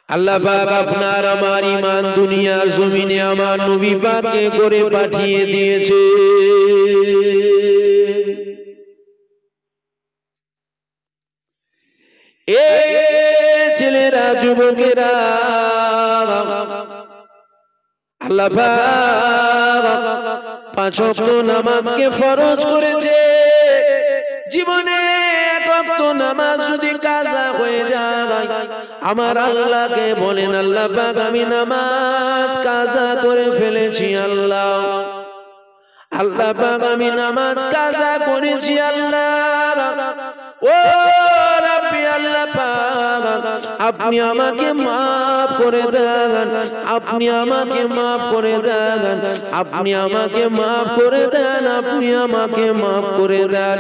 আল্লাহ পাক আপনার আমার ঈমান দুনিয়ার জমিনে আমার নবী পাককে করে পাঠিয়ে দিয়েছে। এ ছেলেরা, যুবকেরা, আল্লাহ পাক 5 ওয়াক্ত নামাজকে ফরজ করেছে। জীবনে 1 ওয়াক্ত নামাজ যদি কাজা হয়ে যায়, আমার আল্লাহকে বলেন, আল্লাহ পাক আমি নামাজ কাজা করে ফেলেছি। আল্লাহ পাক আমি নামাজ কাজা করেছি। আল্লাহ ও রাব্বি, আল্লাহ পাক আপনি আমাকে মাফ করে দেন, আপনি আমাকে মাফ করে দেন, আপনি আমাকে মাফ করে দেন, আপনি আমাকে মাফ করে দেন।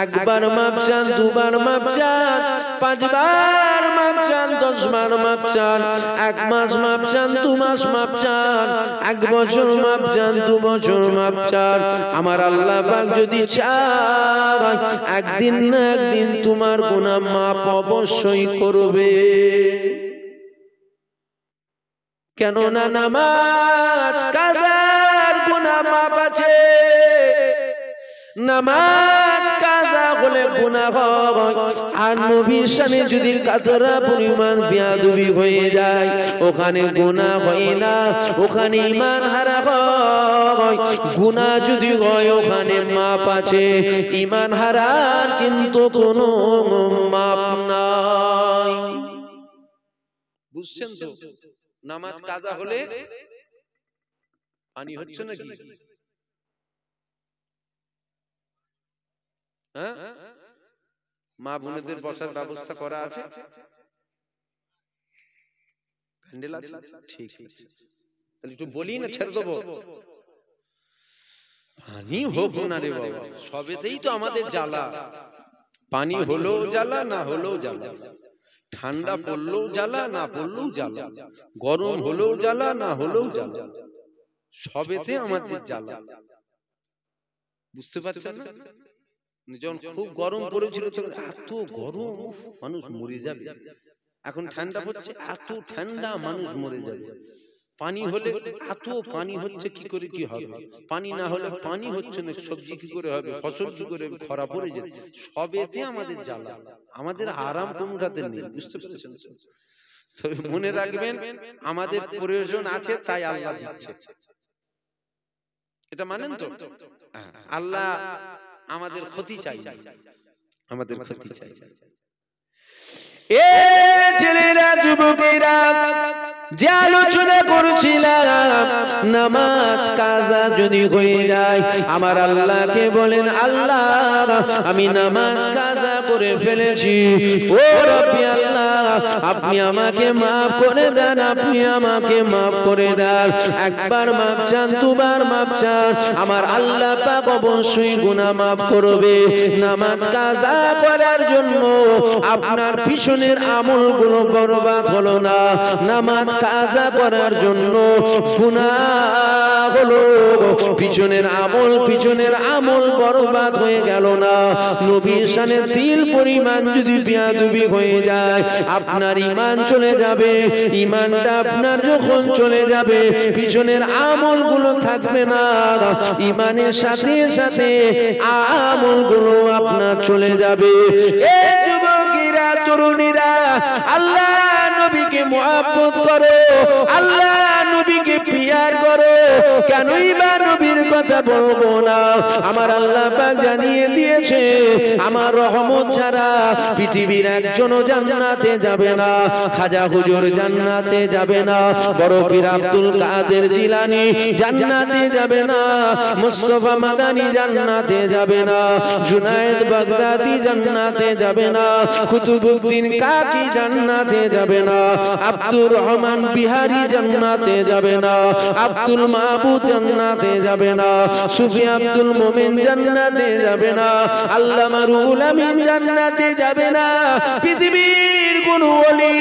1 বার মাফ চান, 2 বার মাফ চান, 5 বার মাফ চান, 10 বার মাফ চান, 1 মাস মাফ চান, 2 মাস মাফ চান, 1 বছর মাফ চান, 2 বছর মাফ চান। আমার আল্লাহ পাক যদি চায়, একদিন না একদিন তোমার গুনাহ মাফ অবশ্যই করবে। কেননা নামাজ কাজার গুনাহ মাফ আছে। নামাজ কাজা হলে গুনাহ হয়, আর নবীর শানে যদি কাতরা পরিমাণ বেয়াদবি হয়ে যায়, ওখানে গুনাহ হয় না, ওখানে ঈমান হারা হয়। গুনাহ যদি হয় ওখানে মাপ আছে, ঈমান হারার কিন্তু কোনো মাপ নাই। বুঝছেন তো? নামাজ কাজা হলে পানি হচ্ছে নাকি? মা বোনেদের বসার ব্যবস্থা করা আছে? প্যান্ডেল আছে? ঠিক আছে, তাহলে একটু বলি না, ছেড়ে দেবো। পানি হোক না রে বাবা, সবেতেই তো আমাদের জ্বালা। পানি হলেও জ্বালা, না হলেও জ্বালা। ঠান্ডা পড়লেও জ্বালা, না পড়লেও জ্বালা। গরম হলেও জ্বালা, না হলেও জ্বালা। সবেতে আমাদের জ্বালা। বুঝতে পারছেন না? যখন খুব গরম পড়েছিল তখন এত গরম, মানুষ মরে যাবে। এখন ঠান্ডা পড়ছে, এত ঠান্ডা, মানুষ মরে যাবে। পানি হলে এত পানি হচ্ছে, কি করে কি হবে? পানি না হলে পানি হচ্ছে না, সবজি কি করে হবে, ফসল কি করে হবে, খরা পড়ে যাবে। সবেতে আমাদের জ্বালা, আমাদের আরাম কোনটাতে নেই। বুঝতে পেরেছেন? তবে মনে রাখবেন, আমাদের প্রয়োজন আছে তাই আল্লাহ দিচ্ছে। এটা মানেন তো? আল্লাহ আমাদের ক্ষতি চাই, আমাদের ক্ষতি চাই। এ ছেলেরা, যুবকেরা, যে আলোচনা করছিলাম, নামাজ কাজা যদি হয়ে যায়, আমার আল্লাহকে বলেন, আল্লাহ আমি নামাজ কাজা করে ফেলেছি। ও রব্বি আল্লাহ, আপনি আমাকে মাফ করে দেন, আপনি আমাকে মাফ করে দেন। 1 বার মাফ চান, 2 বার মাফ চান, আমার আল্লাহ পাক অবশ্যই গুনাহ মাফ করবে। নামাজ কাজা করার জন্য আপনার পিছনের আমলগুলো বরবাদ হলো না। নামাজ কাজা করার জন্য গুনাহ হলো, পিছনের আমল বরবাদ হয়ে গেল না। নবীর শানে তিল পরিমাণ যদি বেয়াদবি হয়ে যায়, আপনার ঈমান চলে যাবে। ঈমানটা আপনার যখন চলে যাবে, পিছনের আমলগুলো থাকবে না। ঈমানের সাথে সাথে আমলগুলো আপনার চলে যাবে। এই যুবকেরা, তরুণীরা, আল্লাহ নবীকে মুহাব্বত করো, আল্লাহ নবীকে পিয়ার করো। কেনই বা নবীর কথা বলবো না? আমার আল্লাহ পাক জানিয়ে দিয়েছে, আমার রহমত ছাড়া পৃথিবীর একজনও জান্নাতে যাবে না। খাজা হুজুর জান্নাতে যাবে না, বড় পীর আব্দুল কাদের জিলানী জান্নাতে যাবে না, মুস্তাফা মাদানী জান্নাতে যাবে না, জুনায়েদ বাগদাদি জান্নাতে যাবে না, কুতুবউদ্দিন কাকি জান্নাতে যাবে না, আব্দুর রহমান বিহারী জান্নাতে যাবে না, আব্দুল মাহবুব জান্নাতে যাবে না, সুফি আব্দুল মোমেন জান্নাতে যাবে না, আল্লামা রুহুল আমিন জান্নাতে যাবে না। পৃথিবীর কোন ওলি,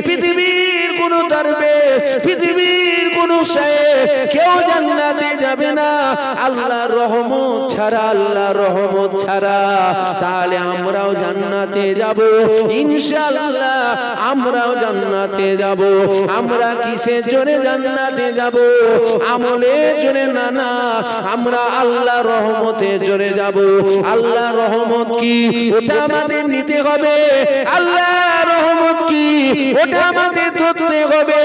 পৃথিবীর কোন দরবেশ, পৃথিবীর কোন শায়েখ কেউ জান্নাতে যাবে না আল্লাহর রহমত ছাড়া, আল্লাহর রহমত ছাড়া। তাহলে আমরাও জান্নাতে যাব ইনশাআল্লাহ, আমরাও জান্নাতে যাব। আমরা কিসের জোরে জান্নাতে যাব? আমলের জোরে না, না, আমরা আল্লাহর রহমতের জোরে যাব। আল্লাহর রহমত কি ওটা আমাদের নিতে হবে, আল্লাহর রহমত কি ওটা আমাদের ধরতে হবে,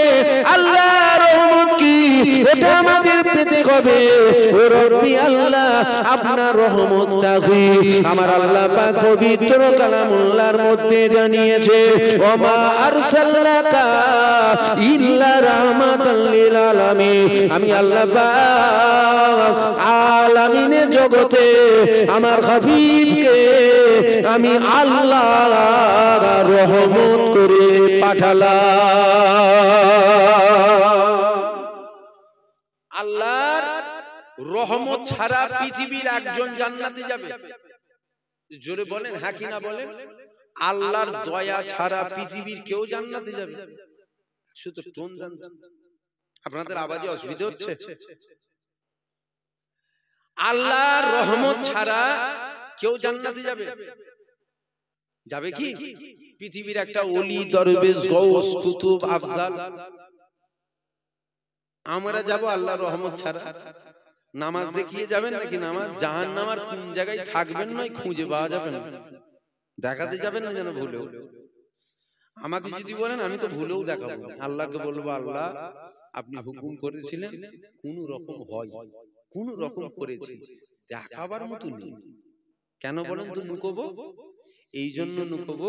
আল্লাহর রহমত কি ওটা আমাদের পেতে হবে। ও রব্বি আল্লাহ, আপনার রহমতটা কি? আমার আল্লাহ পাক পবিত্র কালামুল্লাহর মধ্যে জানিয়েছে, ওমা আরসালনাকা ইল্লা রাহমাতাল লিল আলামিন। আমি আল্লাহ পাক আলামিনের জগতে আমার হাবিবকে আমি আল্লাহ রহমত করে পাঠালাম। আল্লাহর রহমত ছাড়া পৃথিবীর একজন জান্নাতে যাবে? জোরে বলেন হ্যাঁ কি না বলেন। আল্লাহর দয়া ছাড়া পৃথিবীর কেউ জান্নাতে যাবে? শুধু টোন জানছেন, আপনাদের আওয়াজে অসুবিধা হচ্ছে? আল্লাহর রহমত ছাড়া কেউ জান্নাতে যাবে? যাবে কি? পৃথিবীর একটা ওলি, দরবেশ, গৌস, কুতুব, আফজাল, আমরা যাব আল্লাহর রহমত ছাড়া? নামাজ দেখিয়ে যাবেন নাকি নামাজ? জাহান্নাম আর কোন জায়গায় থাকবেন নয় খুঁজে পাওয়া যাবে না, দেখাতে যাবেন না যেন ভুলেও। আমাকে যদি বলেন আমি তো ভুলেও দেখাবো, আল্লাহকে বলবো আল্লাহ আপনি হুকুম করেছিলেন, কোন রকম হয়, কোন রকম করেছি, দেখাবার মতো নেই। কেন বলেন তো নুকোবো? এই জন্য নুকোবো,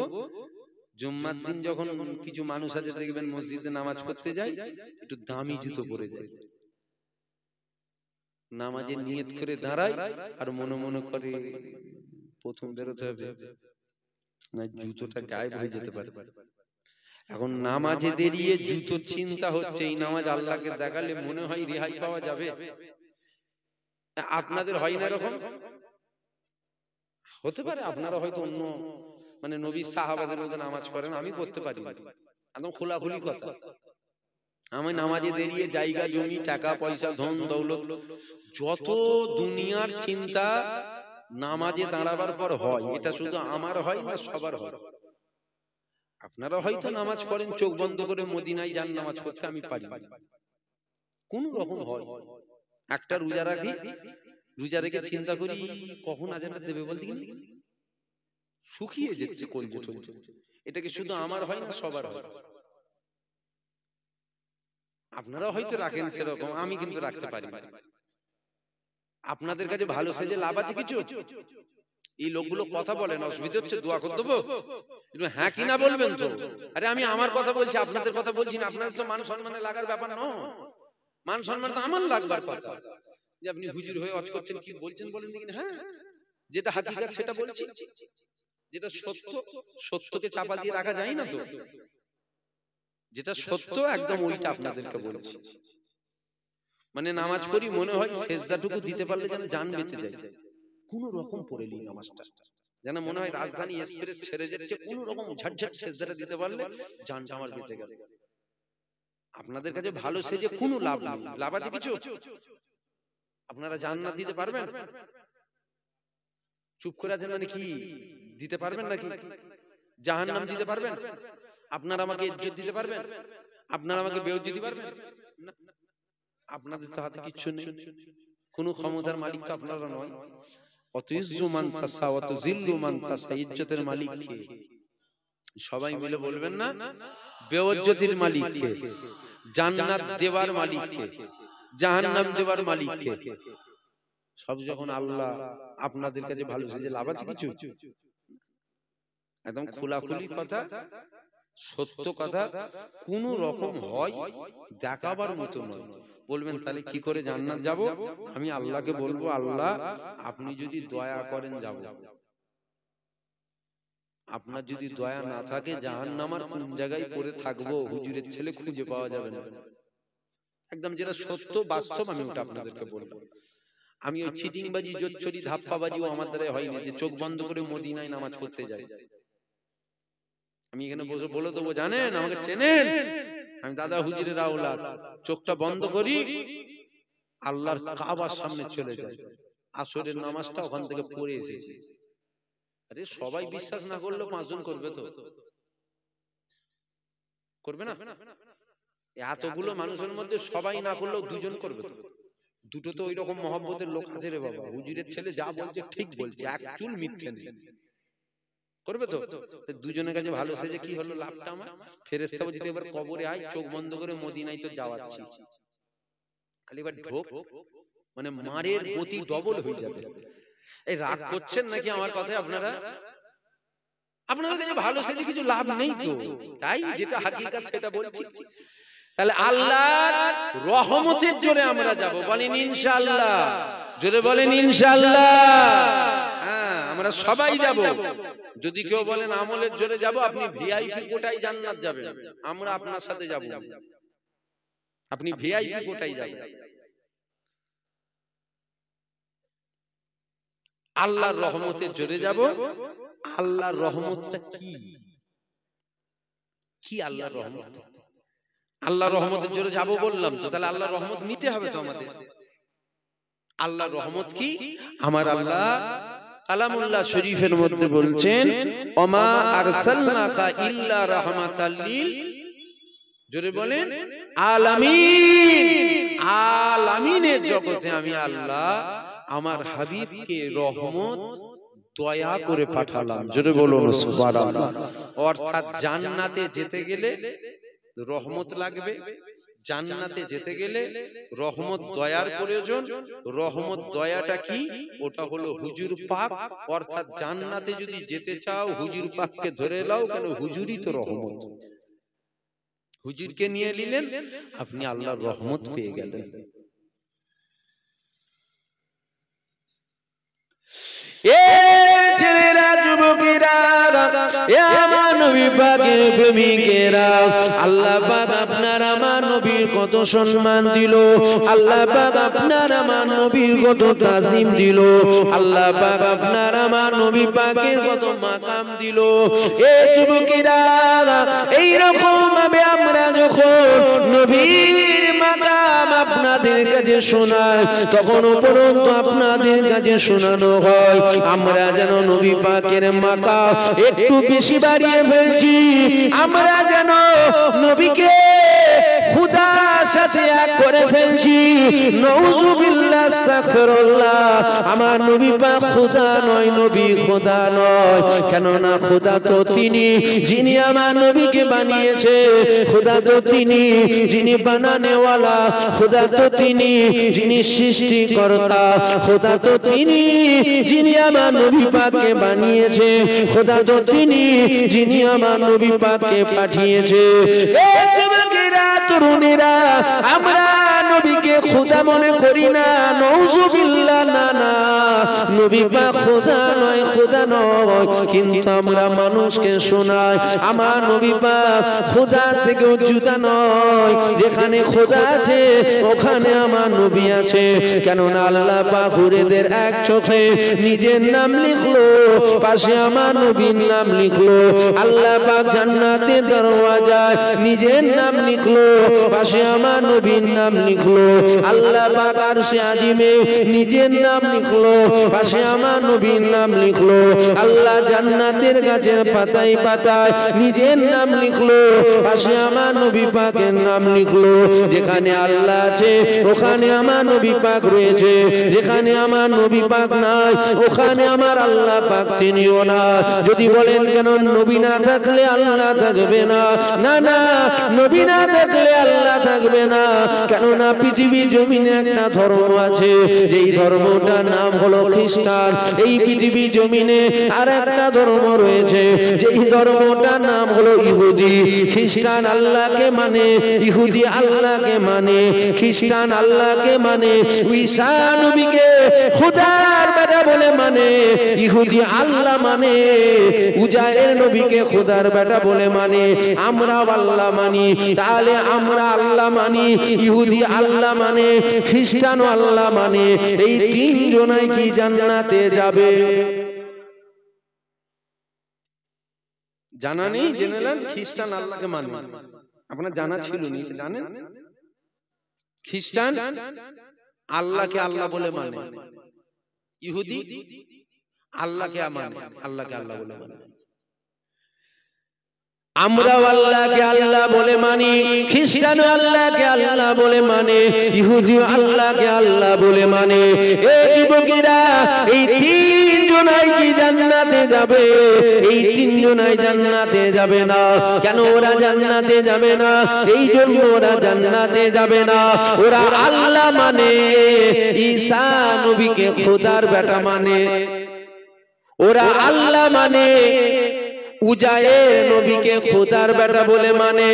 জুম্মার দিন যখন কিছু মানুষ আছে দেখবেন মসজিদে নামাজ পড়তে যায়, একটু দামি জুতো পরে যায়, নামাজের নিয়ত করে দাঁড়ায় আর মনে মনে করে প্রথম বেরোতে হবে, না জুতোটা গায়েব হয়ে যেতে পারে। এখন নামাজে দেরিয়ে জুতো চিন্তা হচ্ছে, এই নামাজ আল্লাহকে দেখালে মনে হয় রেহাই পাওয়া যাবে। আপনাদের হয় না এরকম? হতে পারে আপনারা হয়তো অন্য মানে নবী সাহাবাদের মতো নামাজ পড়েন, আমি পড়তে পারি না, একদম খোলাখুলি কথা। আমি নামাজে দেরিয়ে জায়গা জমি টাকা পয়সা ধন দৌলত যত দুনিয়ার চিন্তা নামাজে দাঁড়াবার পর হয়, এটা শুধু আমার হয় না সবার হয়। আপনারা হয়তো নামাজ পড়েন চোখ বন্ধ করে, মদিনায় যান নামাজ পড়তে, আমি পারি না, কোন রকম হয়। একটা রোজা রাখি, রোজা রেখে চিন্তা করি কখন আজানটা দেবে, বলতে গেলে শুকিয়ে যাচ্ছে কলজে টলজে। এটা কি শুধু আমার হয় না সবার হয়? আপনারা হয়তো রাখেন সেরকম, আমি কিন্তু রাখতে পারি না। আপনাদের কাছে ভালো সেজে লাভ আছে কিছু? এই লোকগুলো কথা বলেন, অসুবিধা হচ্ছে, দোয়া করে দেবো, একটু হ্যাঁ কিনা বলবেন তো। আরে আমি আমার কথা বলছি, আপনাদের কথা বলছি না। আপনাদের তো মান সম্মানে লাগার ব্যাপার নয়, মান সম্মান তো আমার লাগবার কথা। যে আপনি হুজুর হয়ে ওয়াজ করছেন, কি বলছেন বলেন দেখি। হ্যাঁ, যেটা হাকিকাত সেটা বলছি, যেটা সত্য, সত্যকে চাপা দিয়ে রাখা যায় না তো। যেটা সত্য একদম ওইটা আপনাদেরকে বলছি। মানে নামাজ পড়ি মনে হয় সেজদাটুকু দিতে পারলে যেন জান বেঁচে যায়, কোন রকম পড়ে নি নামাজটা, যেন মনে হয় রাজধানী এক্সপ্রেস ছেড়ে যাচ্ছে, কোন রকম ঝটঝট সেজদাটা দিতে পারলে জানটা আমার বেঁচে গেল। আপনাদের কাছে ভালো সেজে কোনো লাভ নেই, লাভ আছে কিছু? আপনারা জান্নাত দিতে পারবেন? চুপ করে আছেন মানে কি দিতে পারবেন নাকি? জাহান্নাম দিতে পারবেন? আপনারা আমাকে ইজ্জত দিতে পারবেন? আপনারা আমাকে বেইজ্জত দিতে পারবেন? না, আপনাদের তো হাতে কিচ্ছু নেই, কোন ক্ষমতার মালিক তো আপনারা নয়। অতুইজ্জু মান তাসা ওয়া তুযিল্লু মান তাসা, ইজ্জতের মালিক কে? সবাই মিলে বলবেন না? বেইজ্জতির মালিক কে? জান্নাত দেওয়ার মালিক কে? জাহান্নাম দেওয়ার মালিক কে? সব যখন আল্লাহ, আপনাদের কাছে ভালো সেজে লাভ আছে কিছু? একদম খোলাখুলি কথা, সত্য কথা, কোন রকম হয় দেখাবার মতো নয়। বলবেন তাহলে কি করে জান্নাত যাব? আমি আল্লাহকে বলবো আল্লাহ আপনি যদি দয়া করেন যাব, আপনার যদি দয়া না থাকে জাহান্নামার কোন জায়গায় পড়ে থাকবো হুজুরের ছেলে খুঁজে পাওয়া যাবে না। একদম যেটা সত্য বাস্তব আমি ওটা আপনাদেরকে বলবো। আমি ওই চিটিংবাজি জোচ্চুরি ধাপ্পাবাজিও আমার দ্বারা হয়নি যে চোখ বন্ধ করে মদিনায় নামাজ পড়তে যাই। আমি এখানে বসে বলে দেবো জানেন আমাকে চেনেন, আমি দাদা হুজুরের আওলাদ, চোখটা বন্ধ করি, আল্লাহর কাবার সামনে চলে যাই, আসরের নামাজটা ওখান থেকে পড়ে এসেছি। আরে সবাই বিশ্বাস না করলেও 5 জন করবে তো, করবে না? এতগুলো মানুষের মধ্যে সবাই না করলেও 2 জন করবে তো। দুটো তো ওই রকম মহব্বতের লোক আছে রে বাবা, হুজুরের ছেলে যা বলছে ঠিক বলছে, এক চুল মিথ্যে নেই, করবে তো। 2 জনের কাছে ভালো সেজে কি হলো লাভটা আমার? ফেরেশতা বলতে এবার কবরে আয়, চোখ বন্ধ করে মদিনায় তো যাওয়াচ্ছি, খালি এবার ঢোক, মানে মারের গতি ডবল হয়ে যাবে। এই রাগ করছেন নাকি আমার কথায় আপনারা? আপনাদের কাছে ভালো সেজে কিছু লাভ নেই তো, তাই যেটা হাকিকাত সেটা বলছি। তাহলে আল্লাহর রহমতের জোরে আমরা যাব, বলেন ইনশাআল্লাহ, জোরে বলেন ইনশাআল্লাহ। হ্যাঁ, আমরা সবাই যাব। যদি কেউ বলেন আমলের জোরে যাব, আপনি ভিআইপি কোটায় জান্নাত যাবেন, আমরা আপনার সাথে যাব, আপনি ভিআইপি কোটায় যাবেন। আল্লাহর রহমতের জোরে যাব। আল্লাহর রহমতটা কি? কি আল্লাহর রহমত? আল্লাহর রহমতের জোরে যাব বললাম তো, তাহলে আল্লাহর রহমত নিতে হবে তো আমাদের। আল্লাহর রহমত কি? আমার আল্লাহ কালামুল্লাহ শরীফের মধ্যে বলছেন, ওমা আরসালনাকা ইল্লা রাহমাতাল লিল, জোরে বলেন, আলামিন। আলামিনের জগতে আমি আল্লাহ আমার হাবিবকে রহমত দয়া করে পাঠালাম, জোরে বলুন সুবহানাল্লাহ। অর্থাৎ জান্নাতে যেতে গেলে রহমত লাগবে, জান্নাতে যেতে গেলে রহমত দয়ার প্রয়োজন। রহমত দয়াটা কি? ওটা হলো হুজুর পাক। অর্থাৎ জান্নাতে যদি যেতে চাও হুজুর পাককে ধরে নাও, কেন হুজুরই তো রহমত। হুজুরকে নিয়ে নিলেন, আপনি আল্লাহর রহমত পেয়ে গেলেন। এ ছেলেরা, যুবকেরা, এ আমার নবী পাকের প্রেমিকেরা, আল্লাহ পাক আপনার আমার নবীর কত সম্মান দিল, আল্লাহ পাক আপনার আমার নবীর কত তাজিম দিল, আল্লাহ পাক আপনার আমার নবী পাকের কত মাকাম দিল। এ যুবকেরা, এইরকম ভাবে আমরা যখন নবীর মাকাম আপনাদের কাছে শোনাই, তখন উপরন্তু আপনাদের কাছে শোনানো হয় আমরা যেন নবী পাকের মাকাম একটু বেশি বাড়িয়ে ফেলছি, আমরা যেন নবীকে খুদার সাথে এক করে ফেলছি। নাউযুবিল্লাহ, আস্তাগফিরুল্লাহ। আমার নবী পাক খুদা নয়, নবী খুদা নয়। কেননা খুদা তো তিনি যিনি আমার নবীকে বানিয়েছে, খুদা তো তিনি যিনি বানানেওয়ালা, খুদা তো তিনি যিনি সৃষ্টিকর্তা, খুদা তো তিনি যিনি আমার নবী পাককে বানিয়েছে, খুদা তো তিনি যিনি আমার নবী পাককে পাঠিয়েছে। এই যুবকেরা, তরুণেরা, আমরা নবীকে খুদা মনে করি না, নাউযুবিল্লাহ। না না, নবী পাক খুদা নয়, খুদা নয়, কিন্তু আমরা মানুষকে শোনাই আমার নবী পাক খুদা থেকেও জুদা নয়। যেখানে খুদা আছে ওখানে আমার নবী আছে। কেননা আল্লাহ পাক হুরেদের এক চোখে নিজের নাম লিখলো, পাশে আমার নবীর নাম লিখলো। আল্লাহ পাক জান্নাতের দরওয়াজায় নিজের নাম লিখলো, পাশে আমার নবীর নাম লিখলো। আল্লাহ পাক আরশে আজিমে নিজের নাম লিখলো, পাশে আমার নবীর নাম লিখলো। আল্লাহ জান্নাতের গাছের পাতায় পাতায় নিজের নাম লিখলো, পাশে আমার নবী পাকের নাম লিখলো। যেখানে আল্লাহ আছে ওখানে আমার নবী পাক রয়েছে, যেখানে আমার নবী পাক নাই ওখানে আমার আল্লাহ পাক তিনিও না। যদি বলেন কেন নবী না থাকলে আল্লাহ থাকবে না, না না, নবী না থাকলে আল্লাহ থাকবে না। কেননা পৃথিবী জমিনে একটা ধর্ম আছে, যেই ধর্মটার নাম হলো খ্রিস্টান। এই পৃথিবী জমিনে আর একটা ধর্ম রয়েছে, যেই ধর্মটার নাম হলো ইহুদি। খ্রিস্টান আল্লাহকে মানে, ইহুদি আল্লাহকে মানে, খ্রিস্টান আল্লাহকে মানে, ঈসা নবীকে খোদার বেটা বলে মানে, ইহুদি আল্লাহ মানে, উজায়ের নবীকে খোদার বেটা বলে মানে। আমরা আল্লাহ মানি, তাহলে আমরা আল্লাহ মানি, ইহুদি আল্লাহ মানে, খ্রিস্টান আল্লাহ মানে, এই তিনজনাই কি জান্নাতে যাবে? জানা নেই, জেনে নেন খ্রিস্টান আল্লাহকে মানে, আপনার জানা ছিল না, এটা জানেন? খ্রিস্টান আল্লাহকে আল্লাহ বলে মানে, ইহুদি আল্লাহকে মানে, আল্লাহকে আল্লাহ বলে মানে। আমরা আল্লাহকে আল্লাহ বলে মানি, খ্রিস্টান আল্লাহকে আল্লাহ বলে মানে, ইহুদি আল্লাহকে আল্লাহ বলে মানে। এই যুবকেরা, এই তিনজনাই কি জান্নাতে যাবে? এই তিনজনাই জান্নাতে যাবে না। কেন ওরা জান্নাতে যাবে না? এই জন্য ওরা জান্নাতে যাবে না, ওরা আল্লাহ মানে, ঈসা নবীকে খোদার বেটা মানে। ওরা আল্লাহ মানে, উজায়ের নবীকে খোদার বেটা বলে মানে।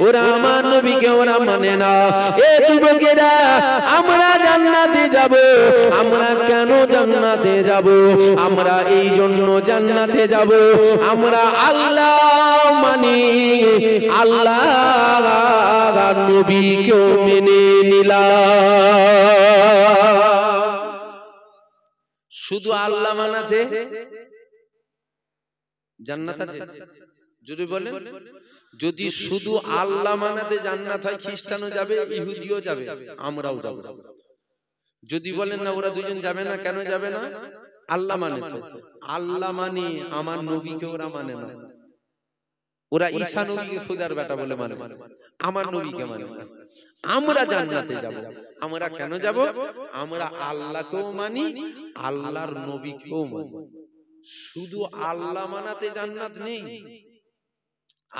ওরা আমার নবীকে ওরা মানে না। এ যুবকেরা, আমরা জান্নাতে যাব। আমরা কেন জান্নাতে যাব? আমরা এই জন্য জান্নাতে যাব, আমরা আল্লাহ মানি, আল্লাহ নবীকেও মেনে নিলাম। শুধু আল্লাহ মানাতে জান্নাত আছে? যদি বলেন, যদি শুধু আল্লাহ মানাতে জান্নাত হয়, খ্রিস্টানও যাবে, ইহুদিও যাবে, আমরাও যাব। যদি বলেন না ওরা দুজন যাবে না, কেন যাবে না? আল্লাহ মানে তো, আল্লাহ মানে, আমার নবীকে ওরা মানে না। ওরা ঈসা নবীকে খোদার বেটা বলে মানে, আমার নবীকে মানে না। আমরা জান্নাতে যাব। আমরা কেন যাব? আমরা আল্লাহকেও মানি, আল্লাহর নবীকেও মানি। শুধু আল্লাহ মানাতে জান্নাত নেই,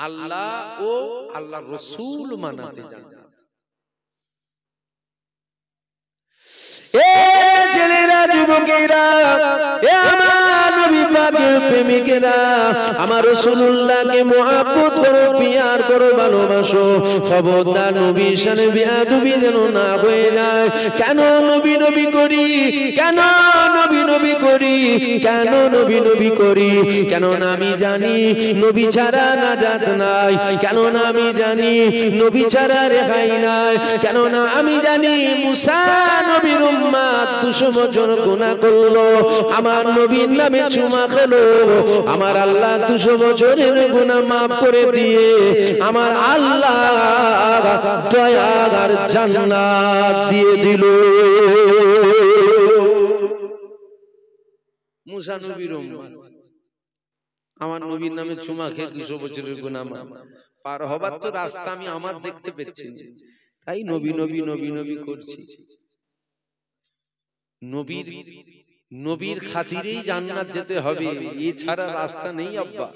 আল্লাহ ও আল্লাহর রাসূল মানাতে জান্নাত। এ ছেলেরা, যুবকেরা, এ আমার নবী পাকের প্রেমিকেরা, আমার রাসূলুল্লাহকে মুহাব্বত করো, পিয়ার করো, ভালোবাসো। খবরদার নবীর শানে বেয়াদবি যেন না হয়ে যায়। কেন নবী নবী করি? কেন নবী নবী করি? কেন নবী নবী করি? কেন না আমি জানি নবী ছাড়া নাজাত নাই। কেন না আমি জানি নবী ছাড়া রেহাই নাই। কেন না আমি জানি মুসা নবীর উম্মত 200 বছর গুনাহ করলো, আমার নবীর নামে চুমা খেলো, আমার আল্লাহ 200 বছরের গুনাহ maaf করে দিয়ে আমার আল্লাহ দয়ার জান্নাত দিয়ে দিল। মুসা নবীর উম্মত আমার নবীর নামে চুমা খেয়ে 200 বছরের গুনাহ maaf পার হবার তো রাস্তা আমি আমার দেখতে পেয়েছি, তাই নবী নবী নবী নবী করছি। নবীর খাতিরেই জান্নাত যেতে হবে, এছাড়া রাস্তা নেই আব্বা,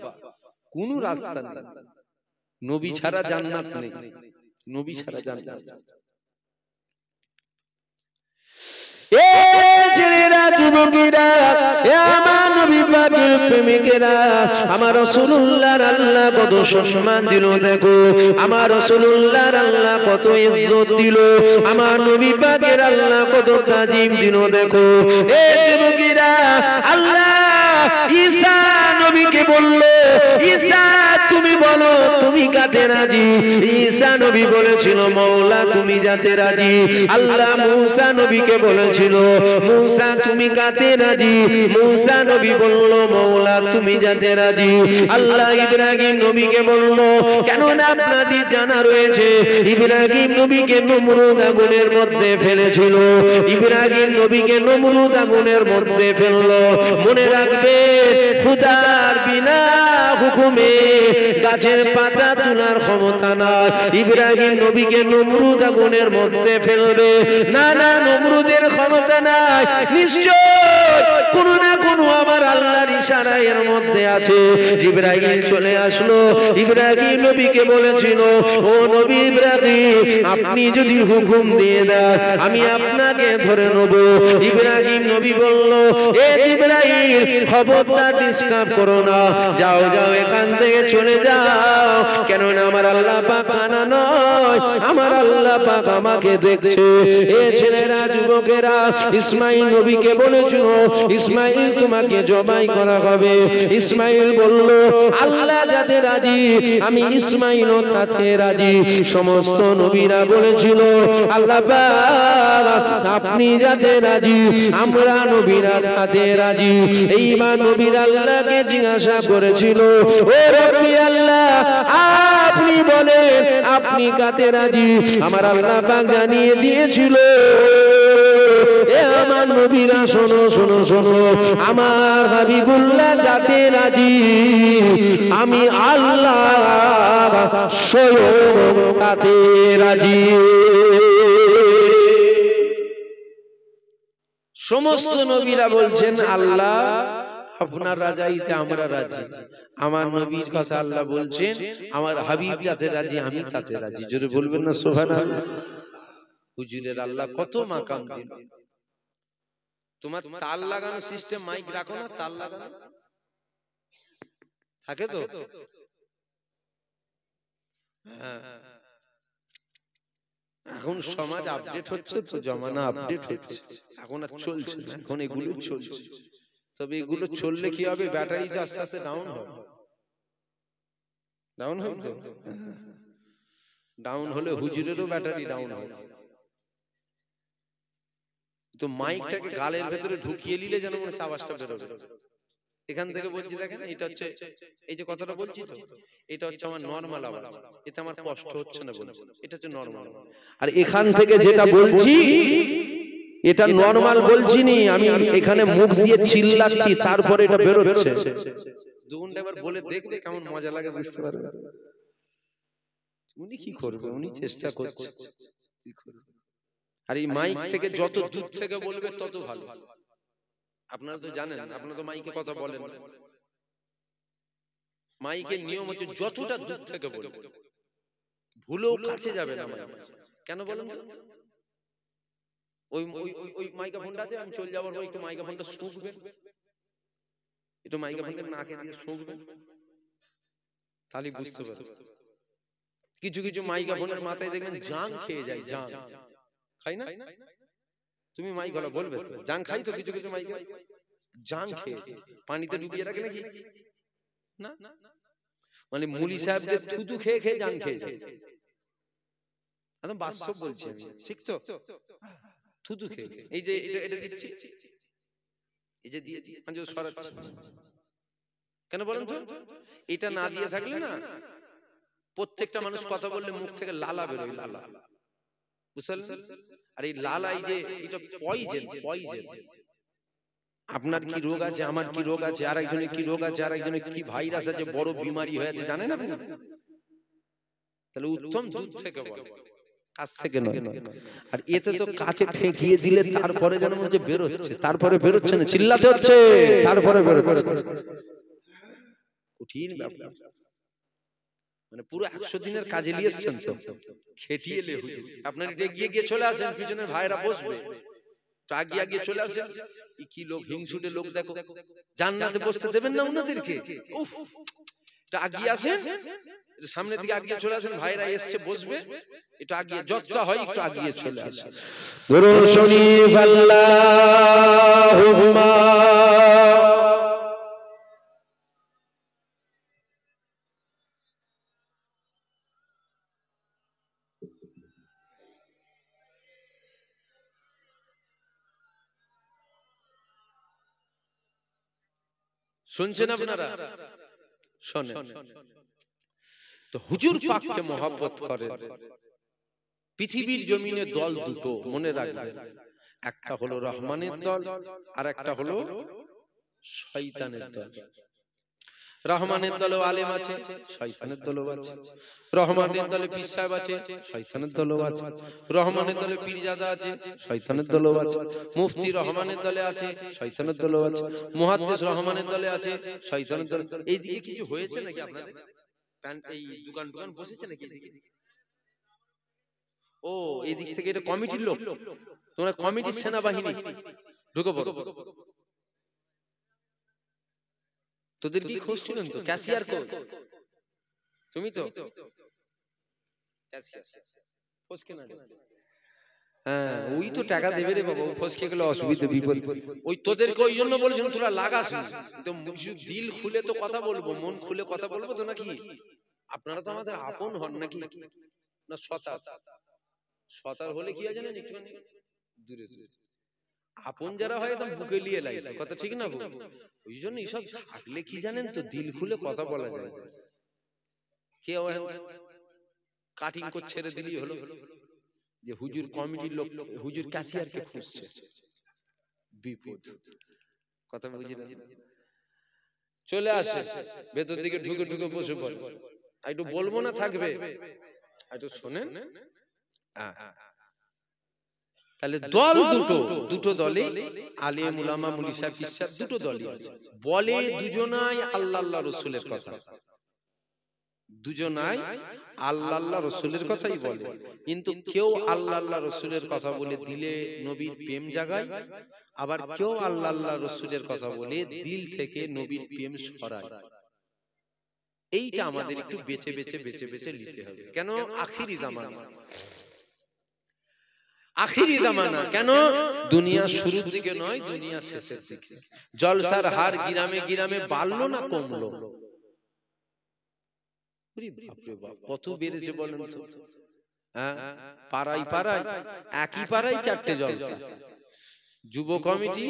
কোনো রাস্তা নেই। নবী ছাড়া জান্নাত নেই, নবী ছাড়া জান্নাত। এ ছেলেরা, যুবকেরা, এ আমার নবী পাকের প্রেমিকেরা, আমার রাসূলুল্লাহর আল্লাহ কত সম্মান দিল দেখো, আমার রাসূলুল্লাহর আল্লাহ কত ইজ্জত দিল, আমার নবী পাকের আল্লাহ কত তাজিম দিল দেখো। এ যুবকেরা, আল্লাহ ঈসা নবীকে বলল, ঈসা তুমি বলো তুমি কাতে রাজি? ঈসা নবী বলেছিল মওলা তুমি যাতে রাজি। আল্লাহ মুসা নবীকে বলেছিল মুসা তুমি কাতে রাজি? মুসা নবী বলল মওলা তুমি যাতে রাজি। আল্লাহ ইব্রাহিম নবীকে বলল, কেন না আপনাদের জানা রয়েছে ইব্রাহিম নবীকে নমরুদ আগুনের মধ্যে ফেলেছিল, ইব্রাহিম নবীকে নমরুদ আগুনের মধ্যে ফেললো। মনে রাখবে খোদার বিনা হুকুমে গাছের পাতা তোলার ক্ষমতা নাই। ইব্রাহিম নবীকে নমরুদ আগুনের মধ্যে ফেলবে না, না নমরুদের ক্ষমতা নাই। নিশ্চয় কোনো না কোনো আমার আল্লাহর ইশারা এর মধ্যে আছে। জিবরাইল চলে আসলো, ইব্রাহিম নবীকে বলেছিল ও নবী ইব্রাহিম আপনি যদি হুকুম দিয়ে দেন আমি আপনাকে ধরে নেব। ইব্রাহিম নবী বলল এ জিবরাইল খবরদার ডিস্টার্ব করো না, যাও যাও এখান থেকে চলে যাও, কেননা আমার আল্লাহ পাক কানা নয়, আমার আল্লাহ পাক আমাকে দেখছে। এ ছেলেরা, যুবকেরা, ইসমাইল নবীকে বলেছিল ইসমাইল তোমাকে জবাই করা হবে। ইসমাইল বলল আল্লাহ যাতে রাজি আমি ইসমাইলও তাতে রাজি। সমস্ত নবীরা বলেছিল আল্লাহ পাক আপনি যাতে রাজি আমরা নবীরা তাতে রাজি। এইবার নবীরা আল্লাহকে জিজ্ঞাসা করেছিল ও রব্বি আল্লাহ আপনি বলেন আপনি কাতে রাজি? আমার আল্লাহ পাক জানিয়ে দিয়েছিল, এ আমার নবীরা শোনো শোনো শোনো, আমার হাবিবুল্লাহ যাতে রাজি আমি আল্লাহ স্বয়ং তাতে রাজি। সমস্ত নবীরা বলছেন আল্লাহ আপনার রাজাইতে আমরা রাজি। আমার নবীর কথা আল্লাহ বলছেন আমার হাবিব যাতে রাজি আমি তাতে রাজি। জোরে বলবেন না সুবহানাল্লাহ। হুজুরের আল্লাহ কত মাকাম দিন। তোমার তাল লাগানো সিস্টেম মাইক রাখো না, তাল লাগানো থাকে তো। এখন সমাজ আপডেট হচ্ছে তো, জমানা আপডেট হচ্ছে, এখন আর চলছে না, এখন এগুলো চলছে। তবে এগুলো চললে কি হবে, ব্যাটারিটা আস্তে আস্তে ডাউন হবে, ডাউন হবে তো, ডাউন হলে হুজুরেরও ব্যাটারি ডাউন হবে। তো মাইকটাকে গালের ভেতরে ঢুকিয়ে নিলে যেন মনে হচ্ছে আওয়াজটা বেরোবে। এখান থেকে বলছি দেখেন, এটা হচ্ছে এই যে কথাটা বলছি তো, এটা হচ্ছে আমার নরমাল আওয়াজ, এতে আমার কষ্ট হচ্ছে না বলছি, এটা হচ্ছে নরমাল। আর এখান থেকে যেটা বলছি এটা নরমাল বলছি নি, আমি এখানে মুখ দিয়ে চিল্লাচ্ছি তারপরে এটা বেরোচ্ছে। দুগুণটা এবার বলে দেখবে কেমন মজা লাগে, বুঝতে পারবে। উনি কি করবে, উনি চেষ্টা করছে কি করবে। আর এই মাইক থেকে যত দূর থেকে বলবে তত ভালো। আপনারা তো জানেন, আপনারা তো মাইকে কথা বলেন, মাইকের নিয়ম হচ্ছে যতটা দূর থেকে বলবে, ভুলেও কাছে যাবে না মাইক। কেন বলেন তো? ওই ওই মাইক্রোফোনটা আছে, আমি চলে যাওয়ার পর একটু মাইক্রোফোনটা শুঁকবেন, একটু মাইক্রোফোনটা নাকে দিয়ে শুঁকবেন, তাহলে বুঝতে পারবেন। কিছু কিছু মাইক্রোফোনের মাথায় দেখবেন জাং খেয়ে যায়, জাং খাই না? তুমি মাইক গলা বলবে তো, জাং খাই তো কিছু কিছু মাইকে, জাং খেয়ে পানিতে ডুবিয়ে রাখে নাকি না, মানে মুলি সাহেবদের থুতু খেয়ে খেয়ে জাং খেয়ে যায়। একদম বাস্তব বলছি আমি, ঠিক তো? থুতু খেয়ে খেয়ে। এই যে এটা দিচ্ছি, এই যে দিয়েছি আমি যদি সরাচ্ছি, কেন বলেন তো? এটা না দিয়ে থাকলে না, প্রত্যেকটা মানুষ কথা বললে মুখ থেকে লালা বেরোয়, লালা, বুঝলেন? আর এই লালা, এই যে এটা পয়জেন, পয়জেন। আপনার কি রোগ আছে, আমার কি রোগ আছে, আর একজনের কি রোগ আছে, আর একজনের কি ভাইরাস আছে, বড় বিমারি হয়েছে, জানেন আপনি? তাহলে উত্তম দুধ থেকে বলে, কাছ থেকে নয়। আর এতে তো কাছে ঠেকিয়ে দিলে তারপরে যেন মনে হচ্ছে বেরোচ্ছে, তারপরে বেরোচ্ছে না, চিল্লাতে হচ্ছে, তারপরে বেরোচ্ছে। কঠিন ব্যাপার। মানে পুরো 100 দিনের কাজে নিয়েছেন তো, খেটিয়ে লে হুজুর। আপনার এটা এগিয়ে গিয়ে চলে আসেন, পিছনের ভাইরা বসবে, তো আগিয়ে আগিয়ে চলে আসেন। কি লোক, হিংসুটে লোক দেখো, জান্নাতে বসতে দেবেন না উনাদেরকে। উফ, এটা আগিয়ে আসেন, সামনের দিকে আগিয়ে চলে আসেন, ভাইরা এসছে বসবে, একটু আগিয়ে, যতটা হয় একটু আগিয়ে চলে আসেন। দুরূদ শরীফ আল্লাহুম্মা শুনছেন আপনারা? শোনেন তো, হুজুর পাককে মহব্বত করেন। পৃথিবীর জমিনে দল দুটো মনে রাখবেন, একটা হলো রহমানের দল, আর একটা হলো শয়তানের দল। রহমানের দলে আলেম আছে, শয়তানের দলও আছে। রহমানের দলে পীর সাহেব আছে, শয়তানের দলও আছে। রহমানের দলে পীরজাদা আছে, শয়তানের দলও আছে। মুফতি রহমানের দলে আছে, শয়তানের দলও আছে। মুহাদ্দিস রহমানের দলে আছে, শয়তানের দল। এইদিকে কিছু হয়েছে নাকি আপনাদের? এই দোকান দোকান বসেছে নাকি এদিকে? ও, এই দিক থেকে এটা কমিটির লোক, তোমরা কমিটির সেনাবাহিনী, ঢুকে পড়ো। তোদের কি খোঁজ ছিলেন তো? ক্যাশিয়ার কো তুমি তো ক্যাশিয়ার ফসকে না, হ্যাঁ ওই তো টাকা দেবে রে বাবা, ও ফসকে গেলে অসুবিধা বিপদ। ওই তোদেরকে ওই জন্য বলেছেন তোরা লাগাস না, তো দিল খুলে তো কথা বলবো, মন খুলে কথা বলবো তো নাকি? আপনারা তো আমাদের আপন হন নাকি? না সতার, সতার হলে কি হয় জানেন, একটুখানি দূরে দূরে। আপন যারা হয় তো বুকে নিয়ে লাই, কথা ঠিক না? ওই জন্য এইসব থাকলে কি জানেন তো, দিল খুলে কথা বলা যায়। কে কাটিং করে ছেড়ে দিলেই হলো যে হুজুর কমিটির লোক, হুজুর ক্যাশিয়ারকে খুঁজছে, বিপদ। কথা বুঝলেন? চলে আসে ভেতর দিকে ঢুকে ঢুকে বসে পড়ে, একটু বলবো না থাকবে, একটু শোনেন। তাহলে দল দুটো দলে আলেম উলামা মুফতি সাহেব কিসা দুটো দলই আছে। বলে দুজনাই আল্লাহ আল্লাহ রাসূলের কথা, দুজনাই আল্লাহ আল্লাহ রাসূলের কথাই বলে, কিন্তু কেউ আল্লাহ আল্লাহ রাসূলের কথা বলে দিলে নবীর প্রেম জাগায়, আবার কেউ আল্লাহ আল্লাহ রাসূলের কথা বলে দিল থেকে নবীর প্রেম সরায়। এইটা আমাদের একটু বেছে বেছে বেছে বেছে নিতে হবে। কেন? আখিরি জামানা, আখিরি জামানা। কেন? দুনিয়া শুরুর দিকে নয়, দুনিয়া শেষের দিকে। জলসার হার গ্রামে গ্রামে বাড়লো না কমলো? কত বেড়েছে বলেন তো? হ্যাঁ, পাড়ায় পাড়ায়, একই পাড়ায় 4টে জলসা। যুব কমিটি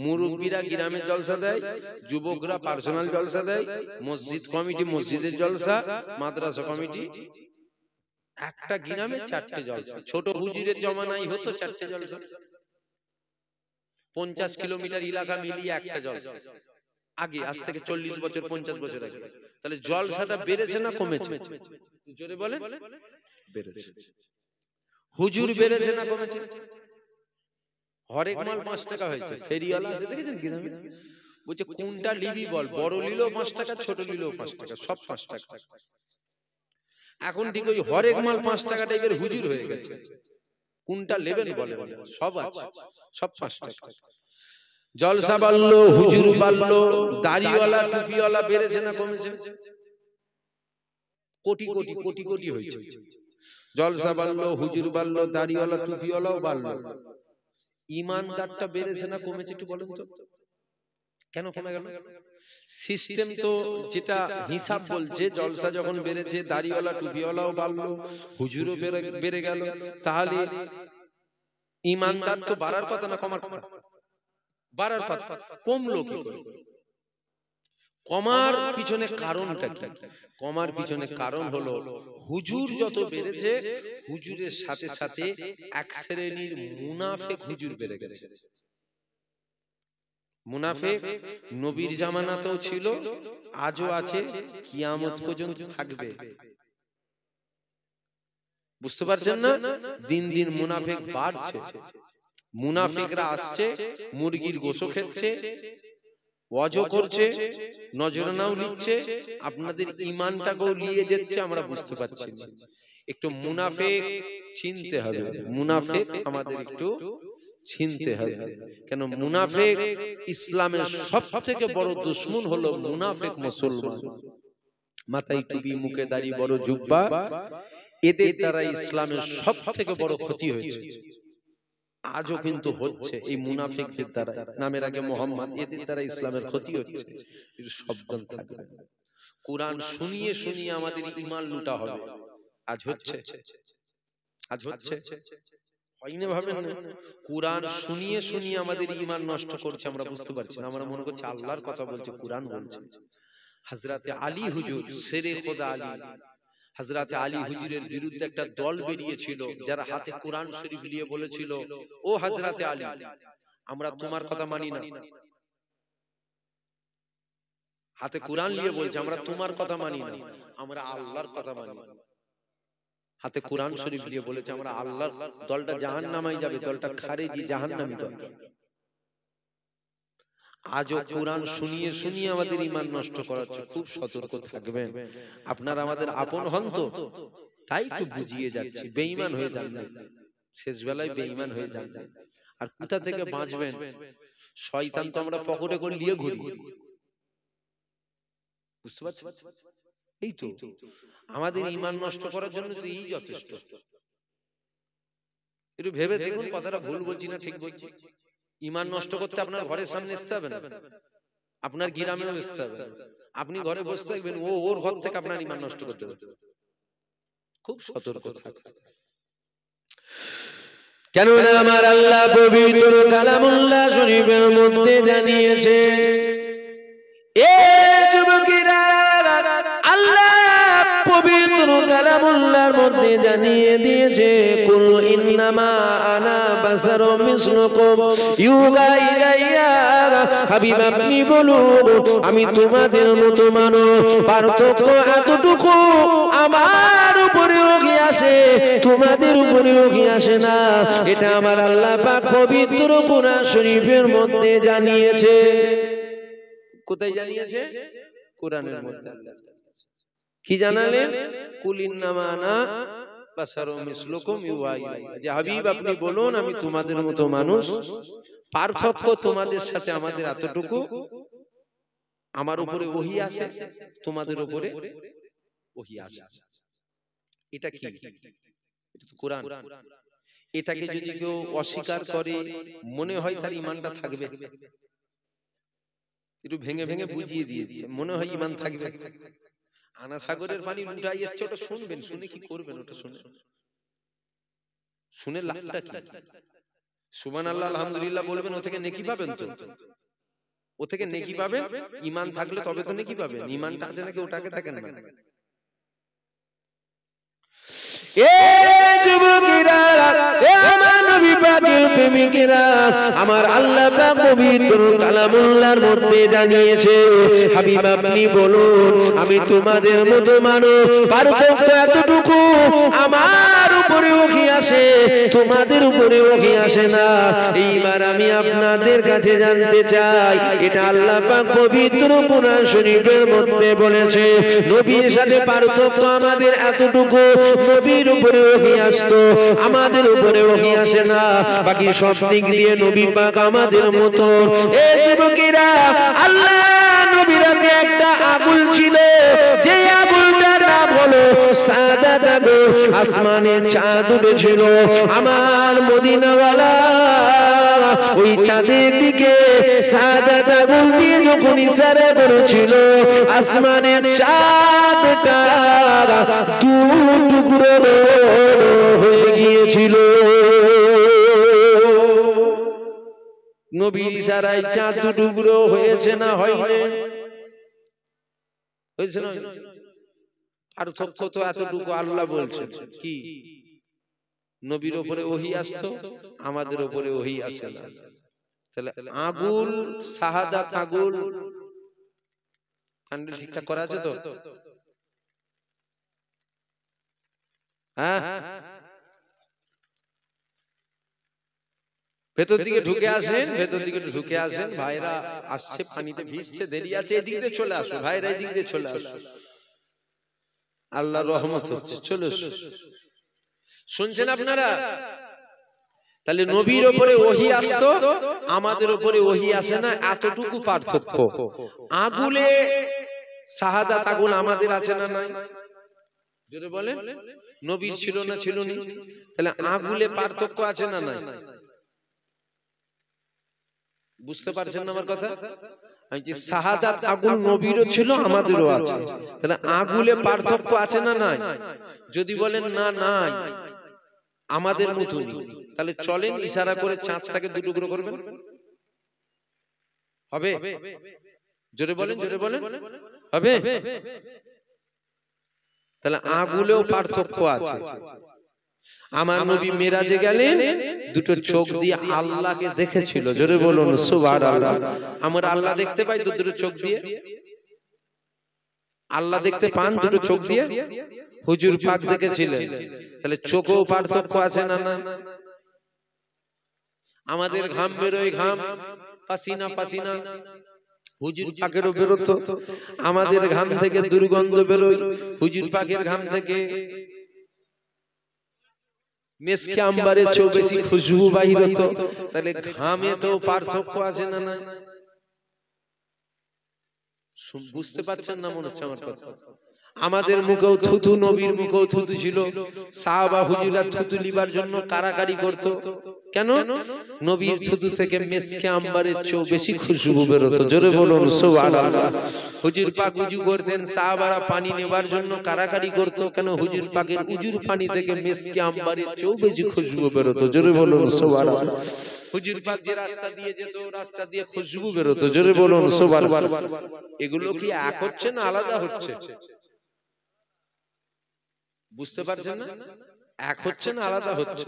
মুরব্বীরা গ্রামে জলসা দেয়, যুবকরা পার্সোনাল জলসা দেয়, মসজিদ কমিটি মসজিদের জলসা, মাদ্রাসা কমিটি, একটা গ্রামে 4টে জলসা। ছোট হুজুরের জমানায় হতো 4টে জলসা, 50 কিলোমিটার এলাকা মিলিয়ে একটা জলসা। আগে, আজ থেকে 40 বছর 50 বছর আগে। তাহলে জলসাটা বেড়েছে না কমেছে? জোরে বলেন। বেড়েছে। হুজুর বেড়েছে না কমেছে? হরেক মাল 5 টাকা হয়েছে। ফেরিওয়ালা আছে দেখেছেন গ্রামে? বলছে কোনটা লিবি বল, বড় লিলেও 5 টাকা, ছোট লিলেও 5 টাকা, সব 5 টাকা। এখন ঠিক ওই হরেক মাল 5 টাকা টাইপের হুজুর হয়ে গেছে। কোনটা নেবেন বলেন? সব আছে, সব 5 টাকা। জলসা বাড়লো, হুজুর বাড়লো, দাড়িওয়ালা টুপিওয়ালা বেড়েছে না কমেছে? কোটি কোটি কোটি কোটি হয়েছে। জলসা বাড়লো, হুজুর বাড়লো, দাড়িওয়ালা টুপিওয়ালাও বাড়লো। ইমানদারটা বেড়েছে না কমেছে একটু বলেন তো? কেন কমে গেল? সিস্টেম তো যেটা হিসাব বলছে, জলসা যখন বেড়েছে, দাড়িওয়ালা টুপিওয়ালাও বাড়লো, হুজুরও বেড়ে গেল, তাহলে ইমানদার তো বাড়ার কথা না কমার কথা? বাড়ার কথা। কমলো কি করে? কমার পিছনে কারণটা কি? কমার পিছনে কারণ হলো হুজুর যত বেড়েছে, হুজুরের সাথে সাথে এক শ্রেণীর মুনাফিক হুজুর বেড়ে গেছে। মুনাফিক নবীর জামানাতেও ছিল, আজও আছে, কিয়ামত পর্যন্ত থাকবে। বুঝতে পারছেন না? দিন দিন মুনাফিক বাড়ছে। মুনাফিকরা আসছে, মুরগির গোশত খেচ্ছে, ওয়াজও করছে, নজরানাও নিচ্ছে, আপনাদের ঈমানটাকেও নিয়ে যাচ্ছে। আমরা বুঝতে পারছি না। একটু মুনাফিক চিনতে হবে, মুনাফিক আমাদের একটু চিনতে হবে। কেন? মুনাফিক ইসলামের সবথেকে বড় দুশমন হলো মুনাফিক মুসলমান। মাথায় টুপি, মুখে দাড়ি, বড় জুব্বা, এদের দ্বারা ইসলামের সবথেকে বড় ক্ষতি হয়েছে। আজও কিন্তু হচ্ছে এই মুনাফিকদের দ্বারা। নামের আগে মোহাম্মদ, এদের দ্বারা ইসলামের ক্ষতি হচ্ছে। একটু সাবধান থাকবে। কোরআন শুনিয়ে শুনিয়ে আমাদের ঈমান লুটা হবে। আজ হচ্ছে, আজ হচ্ছে, হয়নি ভাবেন না? কোরআন শুনিয়ে শুনিয়ে আমাদের ঈমান নষ্ট করছে, আমরা বুঝতে পারছি না। আমরা মনে করছি আল্লাহর কথা বলছে, কোরআন বলছে। হযরতে আলী হুজুর, শেরে খোদা আলী, হযরতে আলী হুজুরের বিরুদ্ধে একটা দল বেরিয়েছিল, যারা হাতে কোরআন শরীফ নিয়ে বলেছিল, ও হযরতে আলী, আমরা তোমার কথা মানি না। হাতে কোরআন নিয়ে বলছে, আমরা তোমার কথা মানি না, আমরা আল্লাহর কথা মানি। হাতে কোরআন শরীফ নিয়ে বলেছে আমরা আল্লাহর। দলটা জাহান্নামে যাবে, দলটা খারেজি জাহান্নামী দল। আজও কোরআন শুনিয়ে শুনিয়ে আমাদের ঈমান নষ্ট করাচ্ছে। খুব সতর্ক থাকবেন। আপনারা আমাদের আপন হন তো, তাই একটু বুঝিয়ে যাচ্ছি। বেঈমান হয়ে যান না, শেষ বেলায় বেঈমান হয়ে যান না। আর কোথা থেকে বাঁচবেন? শয়তান তো আমরা পকেটে করে নিয়ে ঘুরি, বুঝতে পারছেন? এই তো আমাদের ঈমান নষ্ট করার জন্য তো এই যথেষ্ট। একটু ভেবে দেখুন, কথাটা ভুল বলছি না ঠিক বলছি? ঈমান নষ্ট করতে আপনার ঘরের সামনে আসতে হবে না, আপনার গ্রামেও আসতে হবে। আপনি ঘরে বসে থাকবেন, ও ওর ঘর থেকে আপনার ঈমান নষ্ট করতে হবে। খুব সতর্ক থাকতে। কেননা আমার আল্লাহ পবিত্র কালামুল্লাহ শরীফের মধ্যে জানিয়েছে, এ যুবকেরা, আল্লাহ পবিত্র কালামুল্লাহর মধ্যে জানিয়ে দিয়েছে কুল ইন্নামা আনা বাশারুম মিসলুকুম ইউহা ইলাইয়া। হাবিব আপনি বলুন আমি তোমাদের মতো মানুষ, পার্থক্য এতটুকু আমার উপরেও কি আসে তোমাদের উপরেও কি আসে না, এটা আমার আল্লাহ পাক পবিত্র কোরআন শরীফের মধ্যে জানিয়েছে। কোথায় জানিয়েছে? কোরআনের মধ্যে। কি জানালেন? কুল ইন্নামা আনা বাশারুম মিসলুকুম ইউহা ইলাইয়া, যে হাবিব আপনি বলুন আমি তোমাদের মতো মানুষ, পার্থক্য তোমাদের সাথে আমাদের এতটুকু আমার উপরে ওহী আসে তোমাদের উপরে ওহী আসে। এটা কি? এটা তো কোরআন। এটাকে যদি কেউ অস্বীকার করে মনে হয় তার ঈমানটা থাকবে। একটু ভেঙে ভেঙে বুঝিয়ে দিয়েছে, মনে হয় ঈমান থাকবে। আনা সাগরের পানি লুটাই এসছে, ওটা শুনবেন, শুনে কি করবেন? ওটা শুনে শুনে লাভটা কি? সুবহানাল্লাহ আলহামদুলিল্লাহ বলবেন, ও থেকে নেকি পাবেন তো, ও থেকে নেকি পাবেন। ঈমান থাকলে তবে তো নেকি পাবেন। ঈমানটা আছে নাকি ওটাকে দেখেন না। এ যুবকেরা, এ আমার নবী পাকের প্রেমিকেরা, আমার আল্লাহ পাক পবিত্র কালামুল্লাহর মধ্যে জানিয়েছে হাবিব আপনি বলুন আমি তোমাদের মতো মানুষ, পার্থক্য এতটুকু আমার উপরেও কি আসে তোমাদের উপরেও কি আসে না। এইবার আমি আপনাদের কাছে জানতে চাই, এটা আল্লাহ পাক পবিত্র কোরআন শরীফের মধ্যে বলেছে নবীর সাথে পার্থক্য আমাদের এতটুকু, নবীর উপরে ওহী আসতো আমাদের উপরে ওহী আসে না, বাকি সব দিক দিয়ে নবী পাক আমাদের মতো। এই যুবকেরা, আল্লাহ নবীর হাতে একটা আগুল ছিল, যে আগুলটার নাম হলো সাদাত আগুল। আসমানের চাঁদ উঠেছিল, আমার মদিনাওয়ালা ওই চাঁদের দিকে সাদাত আগুল দিয়ে যখন ইশারা করেছিল, আসমানের চাঁদটা দু টুকরো হয়ে গিয়েছিল। নবীর ইশারায় চাঁদ দু টুকরো হয়েছে না হয়নি? হয়েছে না? পার্থক্য তো এতটুকু আল্লাহ বলছেন কি, নবীর উপরে ওহী আসতো আমাদের উপরে ওহী আসে না। তাহলে আগুল শাহাদাত আগুল হ্যান্ডেল ঠিকঠাক করা আছে তো? হ্যাঁ, ভেতর দিকে ঢুকে আসেন, ভেতর দিকে ঢুকে আসেন। ভাইরা আসছে, পানিতে ভিজছে, দেরি আছে, এদিক দিয়ে চলে আসো ভাইরা, এদিক দিয়ে চলে আসো, আল্লাহর রহমত হচ্ছে, চলে আসো। শুনছেন আপনারা? তাহলে নবীর উপরে ওহী আসতো আমাদের উপরে ওহী আসে না, এতটুকু পার্থক্য। আগুলে শাহাদাত আগুল আমাদের আছে না নাই? জোরে বলেন। নবীর ছিল না ছিল না? তাহলে আগুলে পার্থক্য আছে না নাই? বুঝতে পারছেন না আমার কথা? আমি যে শাহাদাত আগুল নবীরও ছিল আমাদেরও আছে, তাহলে আগুলে পার্থক্য আছে না নাই? যদি বলেন না নাই আমাদের মতই, তাহলে চলেন ইশারা করে চাঁদটাকে দু টুকরো করবেন, হবে? জোরে বলেন, জোরে বলেন, হবে? তাহলে আগুলেও পার্থক্য আছে। আমার নবী মেরাজে গেলেন, দুটো চোখ দিয়ে আল্লাহকে দেখেছিল। জোরে বলুন সুবহানাল্লাহ। আমরা আল্লাহ দেখতে পাই তো দুটো চোখ দিয়ে? আল্লাহ দেখতে পান দুটো চোখ দিয়ে? হুজুর পাক দেখেছিলেন। তাহলে চোখেও পার্থক্য আছে না না? আমাদের ঘাম বেরোয়, ঘাম পাসিনা পাসিনা, হুজুর পাকেরও বেরোতো। আমাদের ঘাম থেকে দুর্গন্ধ বেরোয়, হুজুর পাকের ঘাম থেকে মেসকে আম্বারের চেয়েও বেশি খুশবু বাহির হতো। তাহলে ঘামে তো পার্থক্য আছে না না? বুঝতে পারছেন না মনে হচ্ছে আমার কথা? আমাদের মুখেও থুতু, নবীর মুখেও থুতু ছিল। সাহাবা হুজুরা থুতু লিবার জন্য কারাকারি করত। কেন? নবীর থুতু থেকে মেসকে আম্বারের চেয়েও বেশি খুশবু বের হতো। জোরে বলুন সুবহানাল্লাহ। হুজুর পাক উজু করতেন, সাহাবারা পানি নেবার জন্য কারাকারি করত। কেন? হুজুর পাকের উজুর পানি থেকে মেসকে আম্বারের চেয়েও বেশি খুশবু বের হতো। জোরে বলুন সুবহানাল্লাহ। হুজুর পাক যে রাস্তা দিয়ে যেত, রাস্তা দিয়ে খুশবু বের হতো। জোরে বলুন সুবহানাল্লাহ। এগুলো কি এক হচ্ছে না আলাদা হচ্ছে? বুঝতে পারছেন না? এক হচ্ছে না আলাদা হচ্ছে?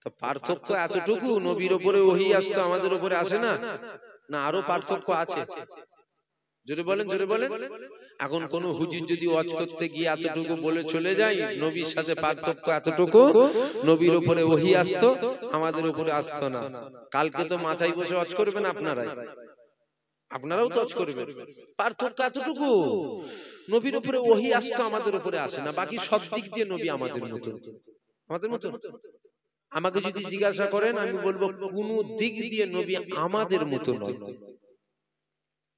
তো পার্থক্য এতটুকু, নবীর উপরে ওহী আসছে, আমাদের উপরে আসে না? না আরো পার্থক্য আছে? জোরে বলেন, জোরে বলেন। এখন কোন হুজুর যদি ওয়াজ করতে গিয়ে এতটুকু বলে চলে যায়, নবীর সাথে পার্থক্য এতটুকু, নবীর উপরে ওহী আসতো, আমাদের উপরে আসতো না। কালকে তো মাথায় বসে ওয়াজ করবেন আপনারাই, আপনারাও তো ওয়াজ করবেন। পার্থক্য এতটুকু, নবীর উপরে ওহী আসতো, আমাদের উপরে আসে না। বাকি সব দিক দিয়ে নবী আমাদের মতো, আমাদের মতো। আমাকে যদি জিজ্ঞাসা করেন, আমি বলবো কোন দিক দিয়ে নবী আমাদের মতো নয়।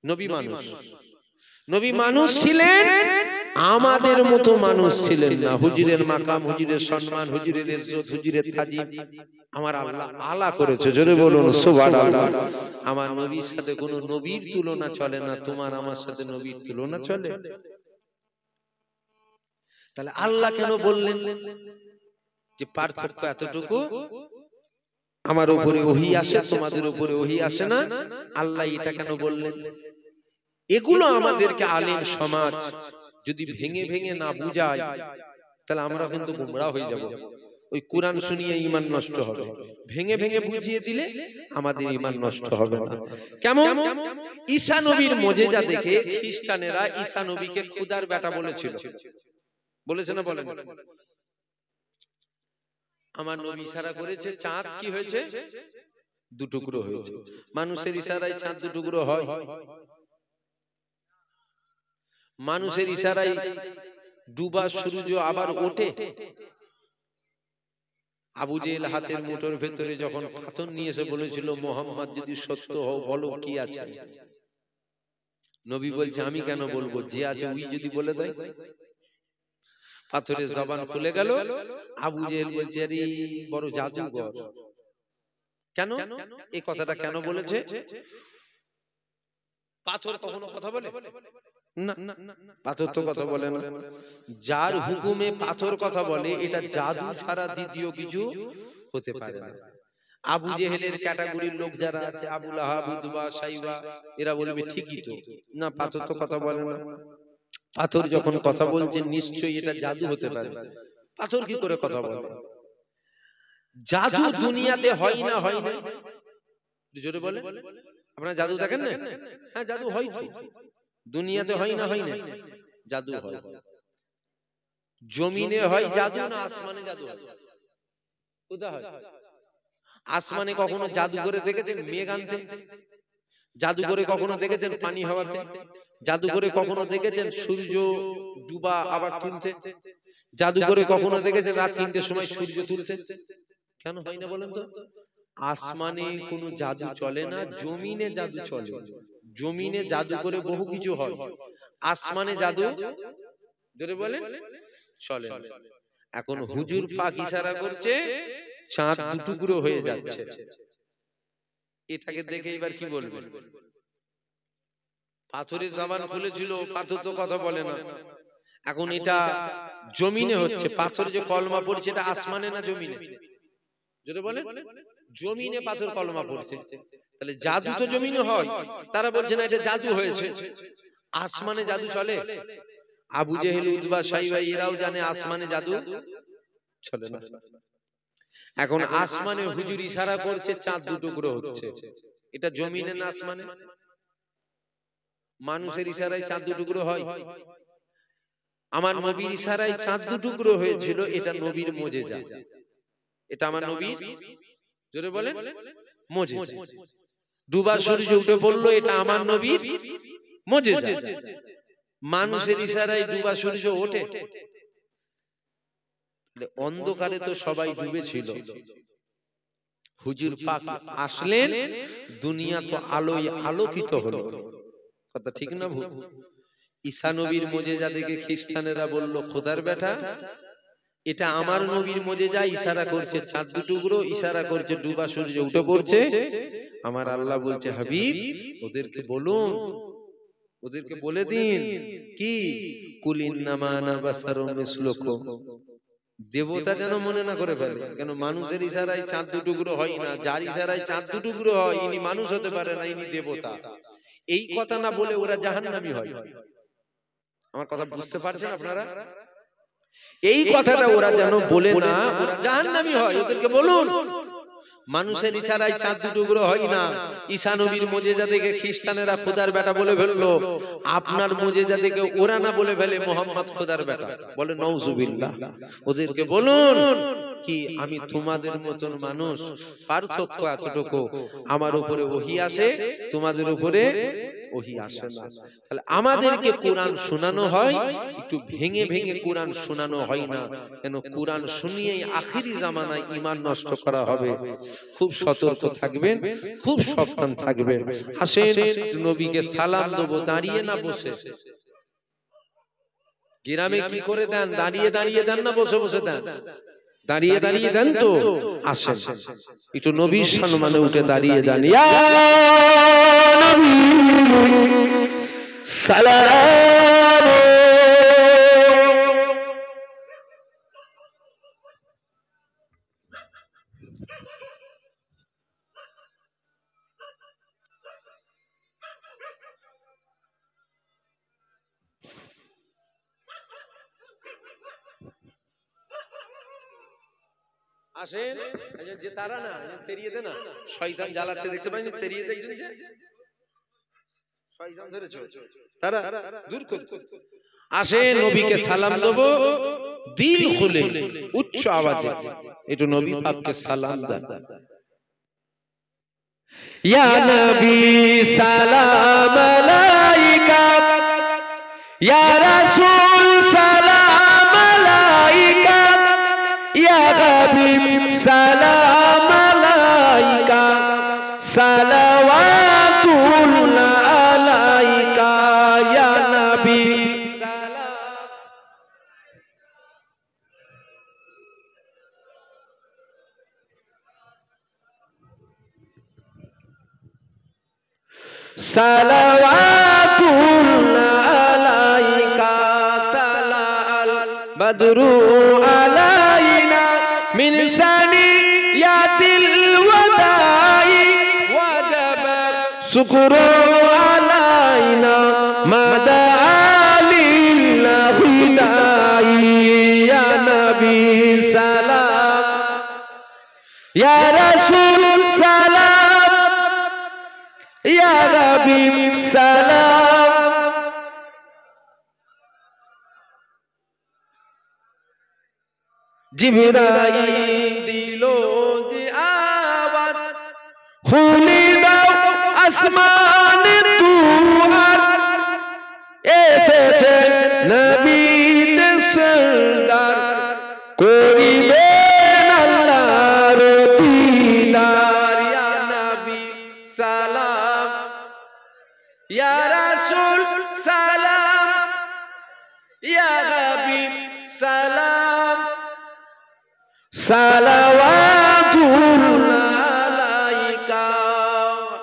নবী মানুষ, নবী মানুষ ছিলেন, আমাদের মতো মানুষ ছিলেন না। হুজুরের মাকাম, হুজুরের সম্মান, হুজুরের ইজ্জত, হুজুরের তাজিম আমার আল্লাহ আলা করেছে। জোরে বলুন সুবহানাল্লাহ। আমার নবীর সাথে কোন নবীর তুলনা চলে না, তোমার আমার সাথে নবীর তুলনা চলে? তাহলে আল্লাহ কেন বললেন যে পার্থক্য এতটুকু, আমার উপরে ওহী আসে, তোমাদের উপরে ওহী আসে না? আল্লাহ এটা কেন বললেন? এগুলো আমাদেরকে আলেম সমাজ যদি ভেঙে ভেঙে না বুঝায়, তাহলে আমরা কিন্তু গোমরাহ হয়ে যাব। ওই কোরআন শুনিয়ে ঈমান নষ্ট হবে, ভেঙে ভেঙে বুঝিয়ে দিলে আমাদের ঈমান নষ্ট হবে না। কেমন? ঈসা নবীর মুজিজা দেখে খ্রিস্টানেরা ঈসা নবীকে খোদার বেটা বলেছিল, বলেছে না বলেন? আমার নবী ইশারা করেছে, চাঁদ কি হয়েছে? দুটুকরো হয়েছে। মানুষের ইশারায় চাঁদ দুটুকরো হয়? মানুষের ইশারায় ডুবা সূর্য আবার ওঠে? আবু জেহেল হাতের মুঠোর ভেতরে যখন পাথর নিয়ে এসে বলেছিল, মোহাম্মদ যদি সত্য হও বলো কি আছে? নবী বলছে, আমি কেন বলবো, যে আছে ওই যদি বলে দেয়। পাথরের জবান খুলে গেল। আবু জেহেল বলছে, আরে বড় জাদুঘর। কেন এই কথাটা কেন বলেছে? পাথর কখনো কথা বলে না, পাথর তো কথা বলে না। যার হুকুমে পাথর কথা বলে, এটা জাদু ছাড়া দ্বিতীয় কিছু হতে পারে না। আবু জেহেলের ক্যাটাগরির লোক যারা আছে, আবু লাহাব, উতবা, সাইবা, এরা বলবে ঠিকই তো, না পাথর তো কথা বলে না। পাথর যখন কথা বলছে, নিশ্চয়ই এটা জাদু হতে পারে। পাথর কি করে কথা বলে? জাদু দুনিয়াতে হয় না, হয় না? জোরে বলে। আপনারা জাদু দেখেন না? হ্যাঁ, জাদু হয় তো। দুনিয়াতে হয় না, হয় না? জাদু হয়। জমিনে হয় জাদু, না আসমানে জাদু হয়? কোথায় হয়? আসমানে কখনো জাদু করে দেখেছেন মেঘ আনতে? জাদু করে কখনো দেখেছেন পানি হওয়াতে? জাদু করে কখনো দেখেছেন সূর্য ডুবা আবার তুলতে? জাদু করে কখনো দেখেছেন রাত ৩টের সময় সূর্য তুলতে? কেন হয় না বলেন তো? আসমানে কোনো জাদু চলে না, জমিনে জাদু চলে। জমিনে জাদু করে বহু কিছু হয়, আসমানে জাদু জোরে বলেন চলে না। এখন হুজুর পাক ইশারা করছে, চাঁদ দুটুকরো হয়ে যাচ্ছে। এটাকে দেখে এবার কি বলবেন? পাথরের জবান খুলেছিল, পাথর তো কথা বলে না। এখন এটা জমিনে হচ্ছে, পাথর যে কলমা পড়ছে, এটা আসমানে না জমিনে? জোরে বলেন। জমিনে পাথর কলমা পড়ছে, তাহলে জাদু তো জমিনে হয়। তারা বলছে না এটা জাদু হয়েছে। আসমানে জাদু চলে? আবু জেহেল, উতবা, সাইবা এরাও জানে আসমানে জাদু চলে না। এখন আসমানে হুজুর ইশারা করছে, চাঁদ দুটুকরো হচ্ছে, এটা জমিনে না আসমানে? মানুষের ইশারায় চাঁদ দুটুকরো হয়? আমার নবীর ইশারায় চাঁদ দুটুকরো হয়েছিল, এটা নবীর মুজিজা। এটা আমার নবীর, জোরে বলেন, মুজিজা। ডুবা সূর্য উঠে পড়লো, এটা আমার নবীর মুজিজা। মানুষের ইশারায় ডুবা সূর্য ওঠে? অন্ধকারে তো সবাই ডুবেছিল, হুজুর পাক আসলেন, দুনিয়া তো আলোয় আলোকিত হলো। কথা ঠিক না ভুল? ঈসা নবীর মুজিজা দেখে খ্রিস্টানেরা বলল, খোদার বেটা, এটা আমার নবীর মুজিজা। ইশারা করছে চাঁদ দুটুকরো, ইশারা করছে ডুবা সূর্য উঠে পড়ছে। আমার আল্লাহ বলছে, হাবিব ওদেরকে বলুন, ওদেরকে বলে দিন কি, কুল ইন্নামা আনা বাশারুম মিসলুকুম। দেবতা যেন মনে না করে ফেলে, কেন মানুষের ইশারায় চাঁদ দুটুকরো হয় না, যার ইশারায় চাঁদ দুটুকরো হয় ইনি মানুষ হতে পারে না, ইনি দেবতা। এই কথা না বলে ওরা জাহান্নামী হয়। আমার কথা বুঝতে পারছেন আপনারা? এই কথাটা ওরা যেন বলে না ওরা জাহান্নামী হয়, ওদেরকে বলুন মানুষের ইশারায় চাঁদ টুকরো হয় না। ঈসা নবীর মুজিজা দেখে খ্রিস্টানেরা খোদার বেটা বলে ফেললো, আপনার মুজিজা দেখে ওরা না বলে ফেলে মুহাম্মদ খোদার বেটা, বলে নাউজুবিল্লাহ। ওদেরকে বলুন কি আমি তোমাদের মতন মানুষ, পার্থক্য এতটুকু, আমার উপরে ওহী আসে, তোমাদের উপরে ওহী আসে না। তাহলে আমাদেরকে কোরআন শোনানো হয়, একটু ভেঙে ভেঙে কোরআন শোনানো হয় না, কেন কোরআন শুনিয়েই আখিরি জামানায় ঈমান নষ্ট করা হবে। খুব সতর্ক থাকবেন, খুব সাবধান থাকবেন। আসেন নবীকে সালাম দেবো, দাঁড়িয়ে না বসে। গ্রামে কি করে দেন? দাঁড়িয়ে দাঁড়িয়ে দেন না বসে বসে দেন? দাঁড়িয়ে দাঁড়িয়ে দেন তো। আসেন একটু নবীর সম্মানে উঠে দাঁড়িয়ে যান। ইয়া নবী সালাম। আসেন যে তারা না তেরিয়ে দে না, শয়তান জ্বালাচ্ছে, দেখতে পাইনি? তেরিয়ে দেখছেন যে শয়তান ধরেছে, তারা দূর করতে। আসেন নবীকে সালাম দেব দিল খুলে, উচ্চ আওয়াজে একটু নবী পাককে সালাম দেন। ইয়া নবী সালাম আলাইকা, ইয়া রাসূল সালাম আলাইকা, ইয়া হাবিব সালাম আলাইকা, সালাওয়াতুল্লাহ আলাইকা, ইয়া নবী সালাম। সালাওয়াতুল্লাহ আলাইকা, তালাআল বদরু আলাইনা মিন সানিয়াতিল ওয়াদাই, ওয়াজাবা শুকরু আলাইনা মাদা আলিল্লাহি দাই, ইয়া নবী সালাম, ইয়া রাসূল সালাম, ইয়া হাবিব সালাম। জিবরাইল দিলো যে আওয়াজ, খুলে দাও আসমানে দুয়ার, এসেছে নবীতে সরদার, করিবেন আল্লাহর দিদার, ইয়া নবী সালাম, ইয়া রাসূল সালাম, ইয়া হাবিব সালাম, সালাওয়াতুল্লাহ আলাইকা।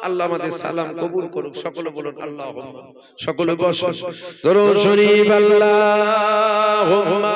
আল্লাহ আমাদের সালাম কবুল করুক। সকলে বলুন আল্লাহুম্মা। সকলে বসুন, দরুদ শরীফ আল্লাহুম্মা।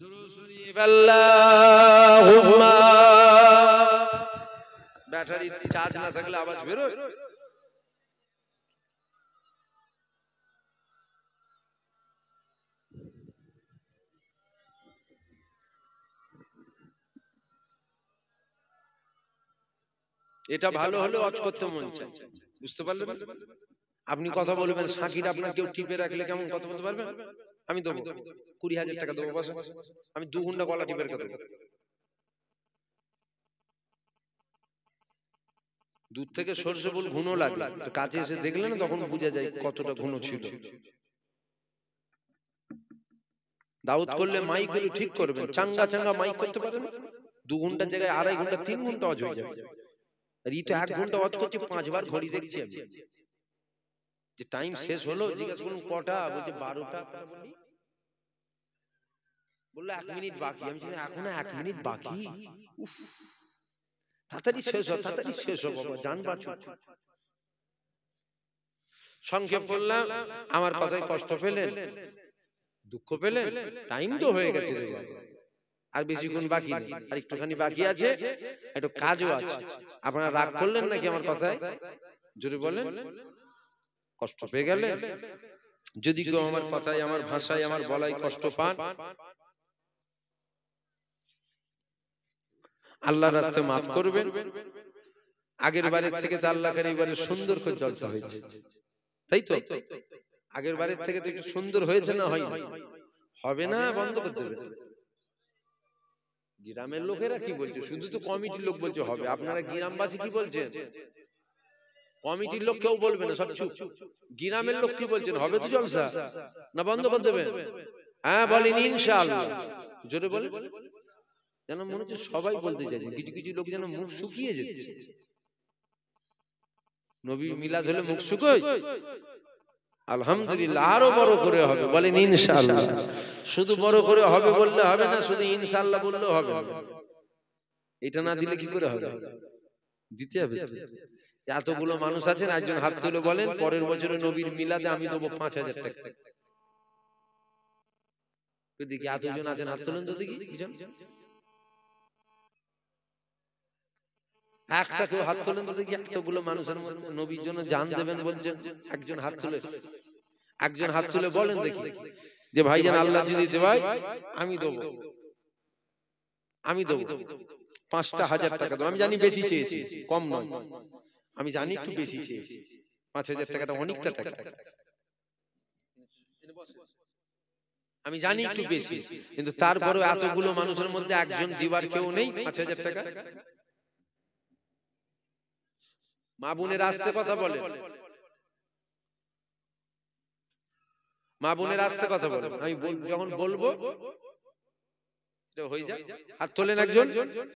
দরুদ শরীফ আল্লাহুম্মা। ব্যাটারি চার্জ না থাকলে আওয়াজ বেরোয়। এটা ভালো হলে ওয়াজ করতে মন চায়, বুঝতে পারলেন? আপনি কথা বলবেন, সাকির আপনার কেউ টিপে রাখলে কেমন কথা বলতে পারবেন? আমি দেবো 20,000 টাকা দেবো, বসে আমি 2 ঘন্টা গলা টিপে রেখে দেবো। দূর থেকে সরষে ফুল ঘন লাগে, তো কাছে এসে দেখলে না তখন বোঝা যায় কতটা ঘন ছিল। দাওয়াত করলে মাইক গুলো ঠিক করবেন, চাঙ্গা চাঙ্গা মাইক করতে পারেন, 2 ঘন্টার জায়গায় 2.5 ঘন্টা 3 ঘন্টা ওয়াজ হয়ে যাবে। আর এই তো 1 ঘন্টা ওয়াজ করছি, 5 বার ঘড়ি দেখছি আমি, যে টাইম শেষ হলো, জিজ্ঞাসা করুন কটা, বলছে 12টা। বলি বললো 1 মিনিট বাকি। আমি বলছি এখনো 1 মিনিট বাকি, উফ তাড়াতাড়ি শেষ হোক, তাড়াতাড়ি শেষ হোক বাবা, জান বাঁচো। সংক্ষেপ করলাম, আমার কথায় কষ্ট পেলেন, দুঃখ পেলেন, টাইম তো হয়ে গেছে রে বাবা, আর বেশিক্ষণ বাকি নেই, আর একটুখানি বাকি আছে, একটু কাজও আছে। আপনারা রাগ করলেন নাকি আমার কথায়? জোরে বলেন। কষ্ট পেয়ে গেলে? যদি কেউ আমার কথায়, আমার ভাষায়, আমার বলায় কষ্ট পান, আল্লাহর রাস্তায় মাফ করবেন। আগের বারের থেকে 4 লাখের এবারে সুন্দর করে জলসা হয়েছে, তাই তো? আগের বারের থেকে তো একটু সুন্দর হয়েছে না? হয় হবে না, বন্ধ করে দেবে। গ্রামের লোকেরা কি বলছে? শুধু তো কমিটির লোক বলছে হবে। আপনারা গ্রামবাসী কি বলছেন? কমিটির লোক কেউ বলবে না, সব চুপ। গ্রামের লোক কি বলছেন? হবে তো জলসা, না বন্ধ করে দেবেন? হ্যাঁ বলেন ইনশাআল্লাহ, জোরে বলেন। যেন মনে হচ্ছে সবাই বলতে চাইছে, কিছু কিছু লোক যেন মুখ শুকিয়ে যাচ্ছে। নবী মিলাদ হলে মুখ শুকোয়? আলহামদুলিল্লাহ, আরো বড় করে হবে, বলেন ইনশাআল্লাহ। শুধু বড় করে হবে বললে হবে না, শুধু ইনশাআল্লাহ বললেও হবে না। এটা না দিলে কি করে হবে? দিতে হবে। এতগুলো মানুষ আছেন, একজন হাত তুলে বলেন পরের বছরে নবীর মিলাদে আমি দেবো 5000 টাকা। দেখি এতজন আছেন, হাত তুলেন তো দেখি। একটা কেউ হাত তোলেন তো দেখি, এতগুলো মানুষের মধ্যে নবীর জন্য জান দেবেন বলছেন, একজন হাত তুলে, একজন হাত তুলে বলেন দেখি যে ভাইজান আল্লাহ যদি দেয় আমি দেবো, আমি দেবো 5,000 টাকা দেবো। আমি জানি বেশি চেয়েছি, কম নয়, আমি জানি একটু বেশি চেয়েছি, 5,000 টাকাটা অনেকটা টাকা, আমি জানি একটু বেশি, কিন্তু তারপরেও এতগুলো মানুষের মধ্যে একজন দিবার কেউ নেই 5,000 টাকা। মা বোনের আসতে কথা বলে, মা বোনের আসতে কথা বলে, আমি যখন বলবো হয়ে যায়। আর তোলেন একজন।